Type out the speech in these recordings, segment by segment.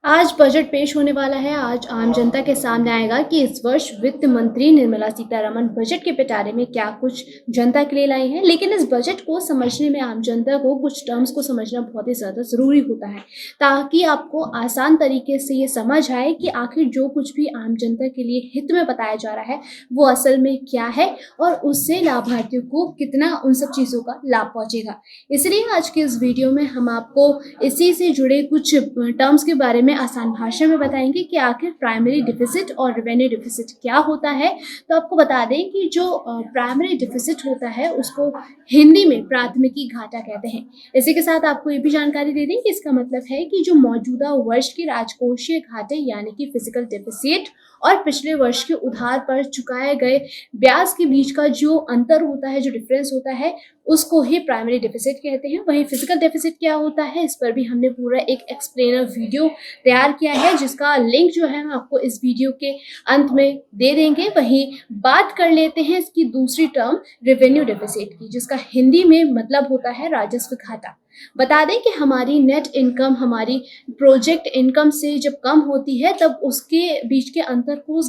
आज बजट पेश होने वाला है। आज आम जनता के सामने आएगा कि इस वर्ष वित्त मंत्री निर्मला सीतारमण बजट के पिटारे में क्या कुछ जनता के लिए लाई हैं। लेकिन इस बजट को समझने में आम जनता को कुछ टर्म्स को समझना बहुत ही ज़्यादा ज़रूरी होता है, ताकि आपको आसान तरीके से ये समझ आए कि आखिर जो कुछ भी आम जनता के लिए हित में बताया जा रहा है वो असल में क्या है और उससे लाभार्थियों को कितना उन सब चीज़ों का लाभ पहुँचेगा। इसलिए आज के इस वीडियो में हम आपको इसी से जुड़े कुछ टर्म्स के बारे में आसान भाषा में बताएंगे कि आखिर प्राइमरी डिफिसिट और रेवेन्यू डिफिसिट क्या होता है। तो आपको बता दें कि जो प्राइमरी डिफिसिट होता है उसको हिंदी में प्राथमिकी घाटा कहते हैं। इसी के साथ आपको ये भी जानकारी दे दें कि इसका मतलब है कि जो मौजूदा वर्ष के राजकोषीय घाटे यानी कि फिजिकल डिफिसिट और पिछले वर्ष के उधार पर चुकाए गए ब्याज के बीच का जो अंतर होता है, जो डिफरेंस होता है, उसको ही प्राइमरी डिफिसिट कहते हैं। वहीं फिजिकल डेफिसिट क्या होता है, इस पर भी हमने पूरा एक एक्सप्लेनर वीडियो तैयार किया है, जिसका लिंक जो है हम आपको इस वीडियो के अंत में दे देंगे। वहीं बात कर लेते हैं इसकी दूसरी टर्म रेवेन्यू डेफिसिट की, जिसका हिंदी में मतलब होता है राजस्व घाटा। बता दें कि हमारी नेट इनकम हमारी प्रोजेक्ट इनकम से जब कम होती है तब उसके बीच के अंतर को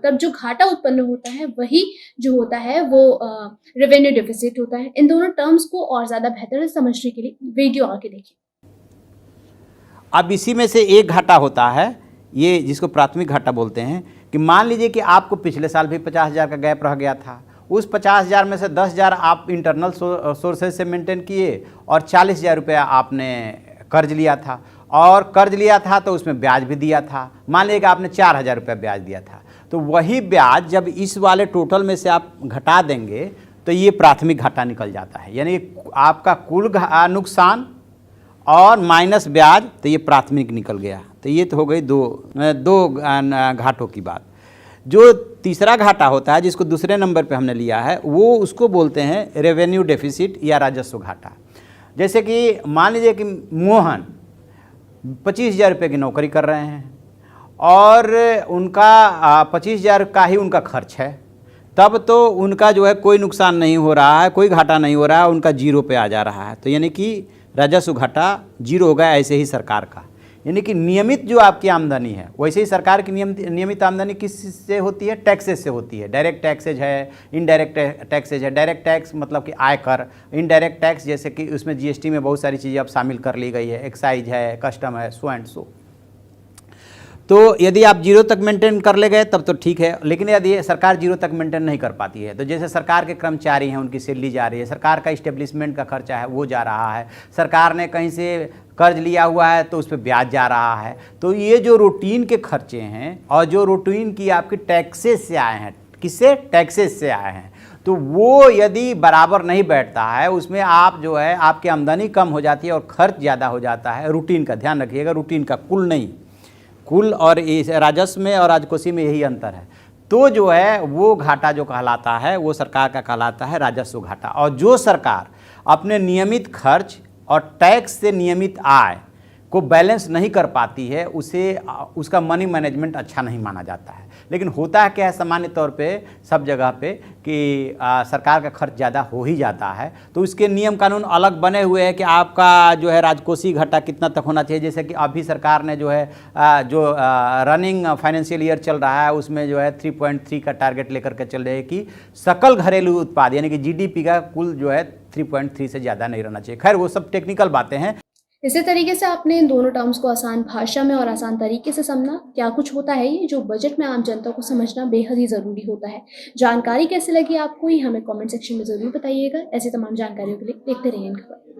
तब जो घाटा उत्पन्न होता है वही जो होता है वो रेवेन्यू डेफिसिट होता है। इन दोनों टर्म्स को और ज़्यादा बेहतर समझने के लिए वीडियो आके देखिए। अब इसी में से एक घाटा होता है, ये जिसको प्राथमिक घाटा बोलते हैं, कि मान लीजिए कि आपको पिछले साल भी 50,000 का गैप रह गया था। उस 50,000 में से 10,000 आप इंटरनल सोर्सेज से मेंटेन किए और 40,000 रुपया आपने कर्ज लिया था, और कर्ज लिया था तो उसमें ब्याज भी दिया था। मान लीजिए कि आपने 4,000 रुपया ब्याज दिया था, तो वही ब्याज जब इस वाले टोटल में से आप घटा देंगे तो ये प्राथमिक घाटा निकल जाता है। यानी आपका कुल नुकसान और माइनस ब्याज, तो ये प्राथमिक निकल गया। तो ये तो हो गई दो घाटों की बात। जो तीसरा घाटा होता है, जिसको दूसरे नंबर पे हमने लिया है, वो उसको बोलते हैं रेवेन्यू डेफिसिट या राजस्व घाटा। जैसे कि मान लीजिए कि मोहन 25,000 रुपये की नौकरी कर रहे हैं और उनका 25,000 का ही उनका खर्च है, तब तो उनका जो है कोई नुकसान नहीं हो रहा है, कोई घाटा नहीं हो रहा है, उनका जीरो पे आ जा रहा है। तो यानी कि राजस्व घाटा जीरो हो गया। ऐसे ही सरकार का, यानी कि नियमित जो आपकी आमदनी है, वैसे ही सरकार की नियमित आमदनी किस से होती है? टैक्सेस से होती है। डायरेक्ट टैक्सेज है, इनडायरेक्ट टैक्सेज है। डायरेक्ट टैक्स मतलब कि आयकर, इनडायरेक्ट टैक्स जैसे कि उसमें जीएसटी में बहुत सारी चीज़ें अब शामिल कर ली गई है, एक्साइज है, कस्टम है, सो एंड सो। तो यदि आप जीरो तक मेंटेन कर ले गए तब तो ठीक है, लेकिन यदि सरकार जीरो तक मेंटेन नहीं कर पाती है, तो जैसे सरकार के कर्मचारी हैं, उनकी सैलरी जा रही है, सरकार का इस्टेब्लिशमेंट का खर्चा है वो जा रहा है, सरकार ने कहीं से कर्ज लिया हुआ है तो उस पर ब्याज जा रहा है, तो ये जो रूटीन के खर्चे हैं और जो रूटीन की आपकी टैक्सेस से आए हैं, किससे? टैक्सेस से आए हैं, तो वो यदि बराबर नहीं बैठता है, उसमें आप जो है आपकी आमदनी कम हो जाती है और खर्च ज़्यादा हो जाता है। रूटीन का ध्यान रखिएगा, रूटीन का, कुल नहीं। कुल और इस राजस्व में और राजकोषीय में यही अंतर है। तो जो है वो घाटा जो कहलाता है वो सरकार का कहलाता है राजस्व घाटा। और जो सरकार अपने नियमित खर्च और टैक्स से नियमित आय को बैलेंस नहीं कर पाती है, उसे उसका मनी मैनेजमेंट अच्छा नहीं माना जाता है। लेकिन होता है क्या है, सामान्य तौर पे सब जगह पे कि सरकार का खर्च ज़्यादा हो ही जाता है, तो उसके नियम कानून अलग बने हुए हैं कि आपका जो है राजकोषीय घाटा कितना तक होना चाहिए। जैसे कि अभी सरकार ने जो है रनिंग फाइनेंशियल ईयर चल रहा है, उसमें जो है 3.3 का टारगेट लेकर के चल रहे हैं कि सकल घरेलू उत्पाद यानी कि जीडीपी का कुल जो है 3.3 से ज़्यादा नहीं रहना चाहिए। खैर वो सब टेक्निकल बातें हैं। इसी तरीके से आपने इन दोनों टर्म्स को आसान भाषा में और आसान तरीके से समझना क्या कुछ होता है, ये जो बजट में आम जनता को समझना बेहद ही ज़रूरी होता है। जानकारी कैसे लगी आपको, ये हमें कमेंट सेक्शन में ज़रूर बताइएगा। ऐसी तमाम जानकारियों के लिए देखते रहिए खबर।